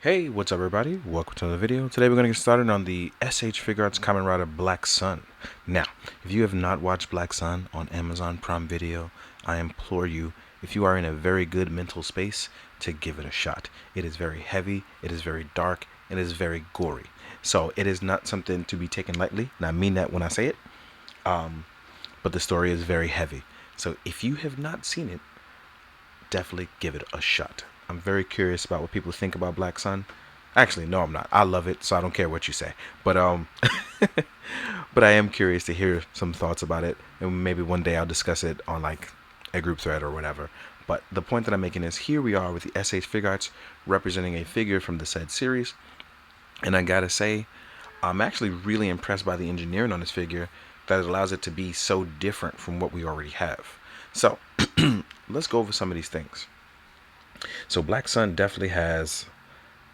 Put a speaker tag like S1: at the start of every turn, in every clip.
S1: Hey, what's up everybody? Welcome to another video. Today we're going to get started on the SH Figuarts Kamen Rider Black Sun. Now, if you have not watched Black Sun on Amazon Prime Video, I implore you, if you are in a very good mental space, to give it a shot. It is very heavy, it is very dark, it is very gory. So it is not something to be taken lightly, and I mean that when I say it. But the story is very heavy. So if you have not seen it, definitely give it a shot. I'm very curious about what people think about Black Sun. Actually, no, I'm not. I love it, so I don't care what you say. But but I am curious to hear some thoughts about it, and maybe one day I'll discuss it on like a group thread or whatever. But the point that I'm making is here we are with the SH Figuarts representing a figure from the said series, and I gotta say, I'm actually really impressed by the engineering on this figure that it allows it to be so different from what we already have. So let's go over some of these things. So Black Sun definitely has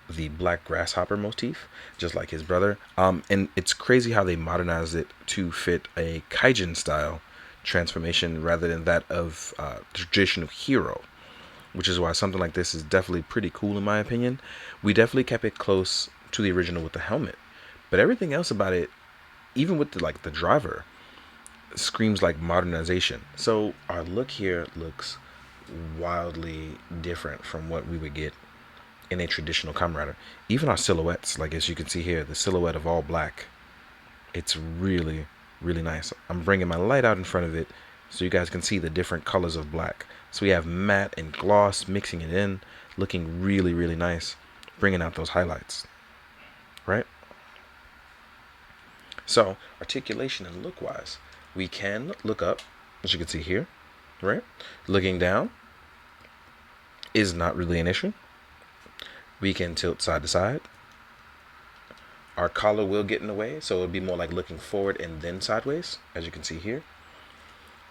S1: the black grasshopper motif, just like his brother. And it's crazy how they modernized it to fit a kaijin style transformation rather than that of traditional hero, which is why something like this is definitely pretty cool in my opinion. We definitely kept it close to the original with the helmet, but everything else about it, even with the driver, screams like modernization. So our look here looks wildly different from what we would get in a traditional Kamen Rider. Even our silhouettes, like as you can see here, the silhouette of all black, it's really nice. I'm bringing my light out in front of it so you guys can see the different colors of black. So we have matte and gloss mixing it in, looking really nice, bringing out those highlights, right? So articulation and look wise, we can look up, as you can see here, right? Looking down is not really an issue. We can tilt side to side. Our collar will get in the way, so it'll be more like looking forward and then sideways, as you can see here.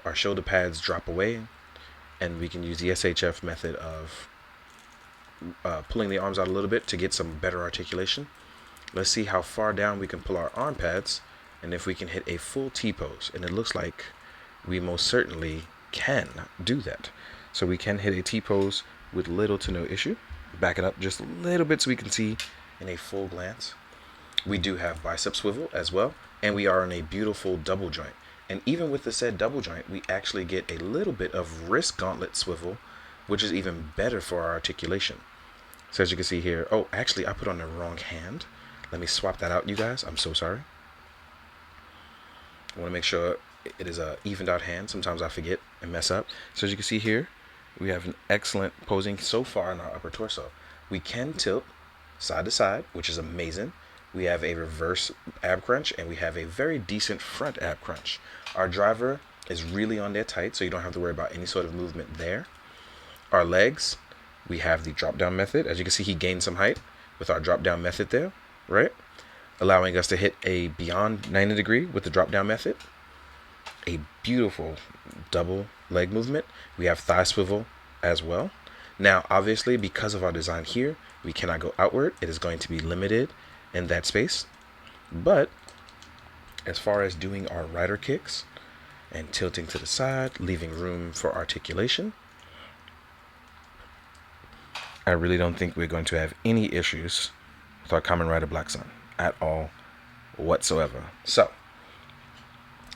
S1: Our shoulder pads drop away, and we can use the SHF method of pulling the arms out a little bit to get some better articulation. Let's see how far down we can pull our arm pads, and if we can hit a full T-pose. And it looks like we most certainly can do that. So we can hit a T-pose with little to no issue. Back it up just a little bit so we can see in a full glance. We do have bicep swivel as well, and we are in a beautiful double joint. And even with the said double joint, we actually get a little bit of wrist gauntlet swivel, which is even better for our articulation. So as you can see here, oh, actually I put on the wrong hand. Let me swap that out, you guys. I'm so sorry. I want to make sure it is a evened out hand. Sometimes I forget and mess up. So as you can see here, we have an excellent posing so far in our upper torso. We can tilt side to side, which is amazing. We have a reverse ab crunch, and we have a very decent front ab crunch. Our driver is really on there tight, so you don't have to worry about any sort of movement there. Our legs, we have the drop down method. As you can see, he gained some height with our drop down method there, right? Allowing us to hit a beyond 90 degree with the drop down method. A beautiful double leg movement. We have thigh swivel as well. Now, obviously, because of our design here, we cannot go outward. It is going to be limited in that space. But as far as doing our rider kicks and tilting to the side, leaving room for articulation, I really don't think we're going to have any issues with our Kamen Rider Black Sun at all whatsoever. So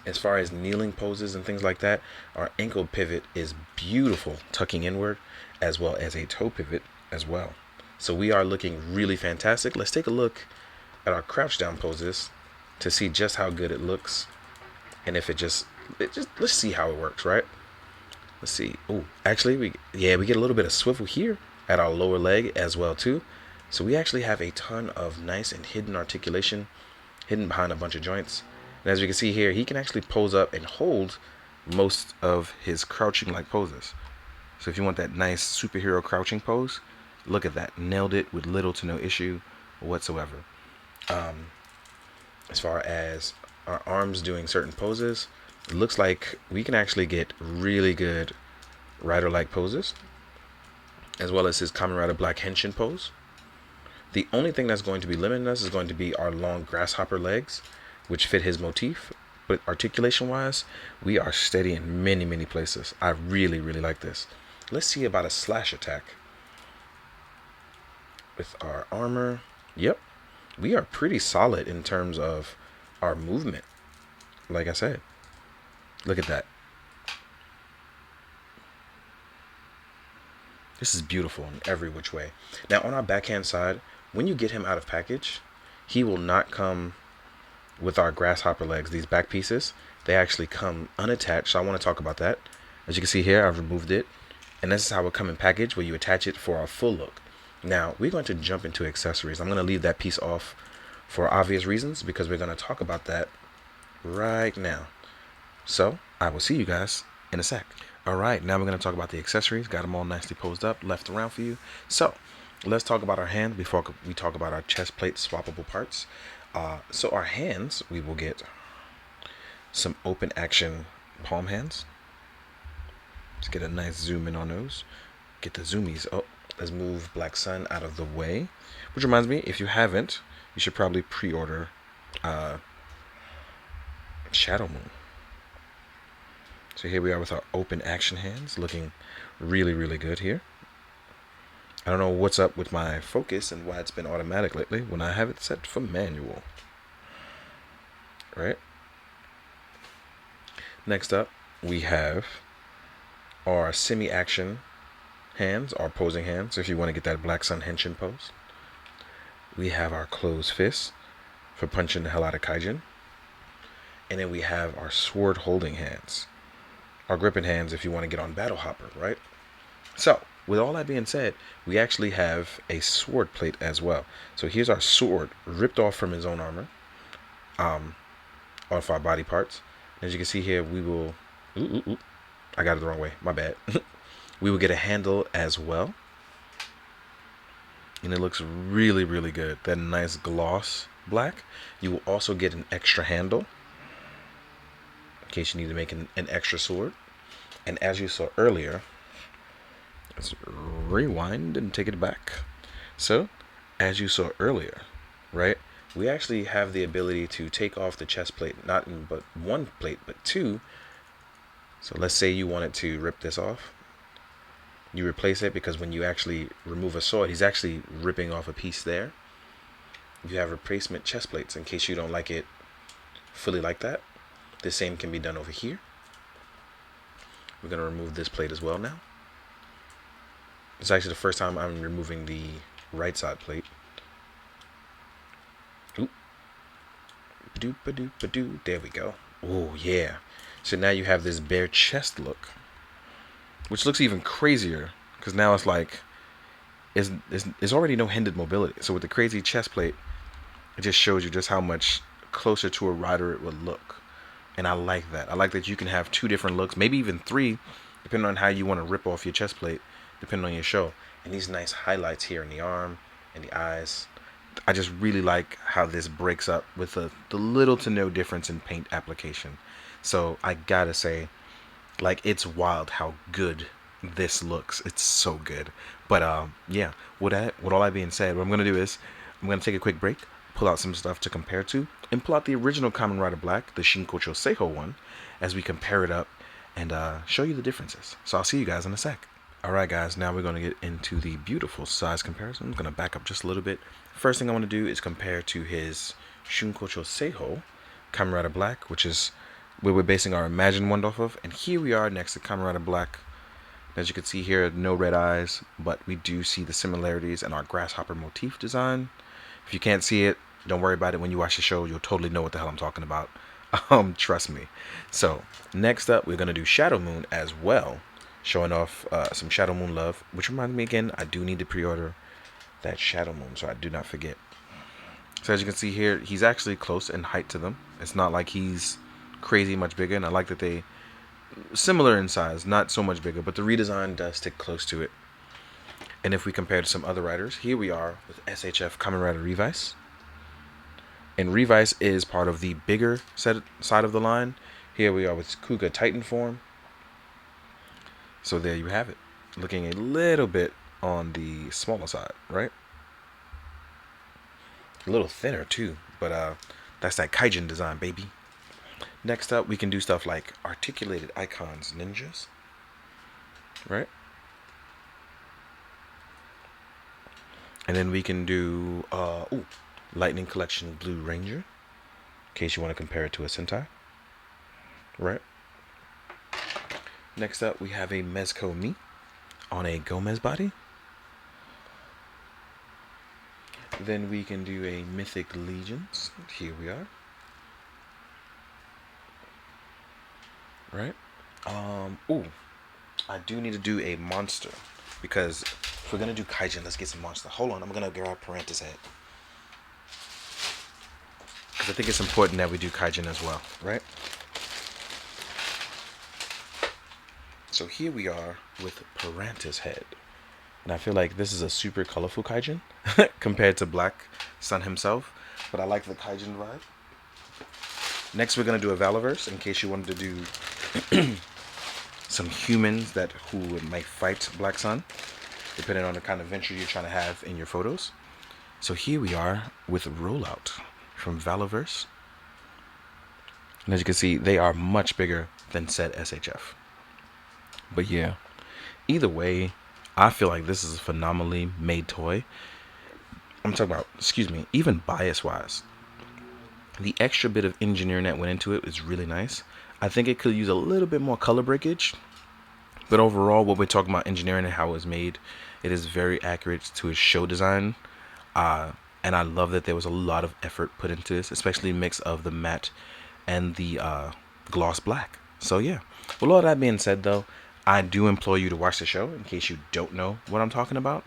S1: as far as kneeling poses and things like that, our ankle pivot is beautiful, tucking inward, as well as a toe pivot as well. So we are looking really fantastic. Let's take a look at our crouch down poses to see just how good it looks, and if let's see how it works, right? Let's see. Oh, actually, we get a little bit of swivel here at our lower leg as well too. So we actually have a ton of nice and hidden articulation, hidden behind a bunch of joints. And as you can see here, he can actually pose up and hold most of his crouching like poses. So if you want that nice superhero crouching pose, look at that. Nailed it with little to no issue whatsoever. As far as our arms doing certain poses, it looks like we can actually get really good rider-like poses, as well as his Kamen Rider Black Henshin pose. The only thing that's going to be limiting us is going to be our long grasshopper legs, which fit his motif. But articulation wise, we are steady in many places. I really like this. Let's see about a slash attack. with our armor. Yep, we are pretty solid in terms of our movement. Like I said, look at that. This is beautiful in every which way. Now on our backhand side, when you get him out of package, he will not come with our grasshopper legs. These back pieces, they actually come unattached. So I want to talk about that. As you can see here, I've removed it. And this is how it come in package, where you attach it for our full look. Now we're going to jump into accessories. I'm going to leave that piece off for obvious reasons, because we're going to talk about that right now. So I will see you guys in a sec. All right, now we're going to talk about the accessories. Got them all nicely posed up, left around for you. So let's talk about our hand before we talk about our chest plate swappable parts. So our hands, we will get some open action palm hands. Let's get a nice zoom in on those. Get the zoomies. Oh, let's move Black Sun out of the way. Which reminds me, if you haven't, you should probably pre-order Shadow Moon. So here we are with our open action hands, looking really, really good here. I don't know what's up with my focus and why it's been automatic lately when I have it set for manual. Right? Next up, we have our semi-action hands, our posing hands, if you want to get that Black Sun Henshin pose. We have our closed fists for punching the hell out of Kaijin. And then we have our sword holding hands. Our gripping hands if you want to get on Battle Hopper, right? So, with all that being said, we actually have a sword plate as well. So here's our sword ripped off from his own armor, off our body parts. As you can see here, we will... I got it the wrong way. My bad. We will get a handle as well. And it looks really, really good. That nice gloss black. You will also get an extra handle in case you need to make an extra sword. And as you saw earlier, let's rewind and take it back. So, as you saw earlier, right, we actually have the ability to take off the chest plate, not in but one plate, but two. So let's say you wanted to rip this off. You replace it, because when you actually remove a sword, he's actually ripping off a piece there. You have replacement chest plates in case you don't like it fully like that. The same can be done over here. We're going to remove this plate as well now. It's actually the first time I'm removing the right side plate. Oop. Ba-doop-ba-doop-ba-doo. There we go. Oh, yeah. So now you have this bare chest look, which looks even crazier, because now it's like, there's already no hindered mobility. So with the crazy chest plate, it just shows you just how much closer to a rider it would look. And I like that. I like that you can have two different looks, maybe even three, depending on how you want to rip off your chest plate, depending on your show. And these nice highlights here in the arm and the eyes. I just really like how this breaks up with the little to no difference in paint application. So I gotta say, like, it's wild how good this looks. It's so good. But yeah, with all that being said, what I'm gonna do is I'm gonna take a quick break, pull out some stuff to compare to, and pull out the original Kamen Rider Black, the Shinkocho Seiho one, as we compare it up and show you the differences. So I'll see you guys in a sec. Alright guys, now we're going to get into the beautiful size comparison. I'm going to back up just a little bit. First thing I want to do is compare to his Shinkocho Seiho Kamen Rider Black, which is where we're basing our Imagine one off of. And here we are next to Kamen Rider Black. As you can see here, no red eyes, but we do see the similarities in our grasshopper motif design. If you can't see it, don't worry about it. When you watch the show, you'll totally know what the hell I'm talking about. Trust me. So, next up, we're going to do Shadow Moon as well, showing off some Shadow Moon love, which reminds me again, I do need to pre-order that Shadow Moon, so I do not forget. So as you can see here, he's actually close in height to them. It's not like he's crazy much bigger, and I like that they similar in size, not so much bigger, but the redesign does stick close to it. And if we compare to some other riders, here we are with SHF Kamen Rider Revice. And Revice is part of the bigger side of the line. Here we are with Kuga Titan form. So there you have it. Looking a little bit on the smaller side, right? A little thinner too, but that's that Kaijin design, baby. Next up, we can do stuff like articulated icons ninjas, right? And then we can do Lightning Collection Blue Ranger, in case you want to compare it to a Sentai. Right. Next up, we have a Mezco Mi on a Gomez body. Then we can do a Mythic Legions. Here we are. Right. I do need to do a monster, because if we're gonna do Kaijin, let's get some monster. Hold on, I'm gonna grab Parentis head, because I think it's important that we do Kaijin as well, right? So here we are with Parentis head, and I feel like this is a super colorful Kaijin compared to Black Sun himself, but I like the Kaijin vibe. Next, we're gonna do a Valaverse, in case you wanted to do some humans who might fight Black Sun, depending on the kind of venture you're trying to have in your photos. So here we are with Rollout from Valaverse. And as you can see, they are much bigger than said SHF. But yeah, either way, I feel like this is a phenomenally made toy. I'm talking about, even bias-wise. The extra bit of engineering that went into it is really nice. I think it could use a little bit more color breakage. But overall, what we're talking about engineering and how it was made, it is very accurate to its show design. And I love that there was a lot of effort put into this, especially a mix of the matte and the gloss black. So yeah, with all that being said though, I do implore you to watch the show in case you don't know what I'm talking about.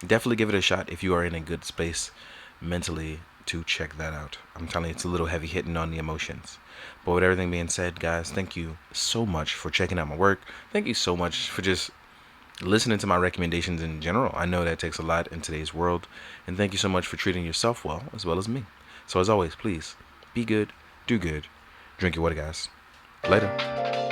S1: Definitely give it a shot if you are in a good space mentally to check that out. I'm telling you, it's a little heavy hitting on the emotions. But with everything being said, guys, thank you so much for checking out my work. Thank you so much for just listening to my recommendations in general. I know that takes a lot in today's world. And thank you so much for treating yourself well, as well as me. So as always, please, be good, do good, drink your water, guys. Later.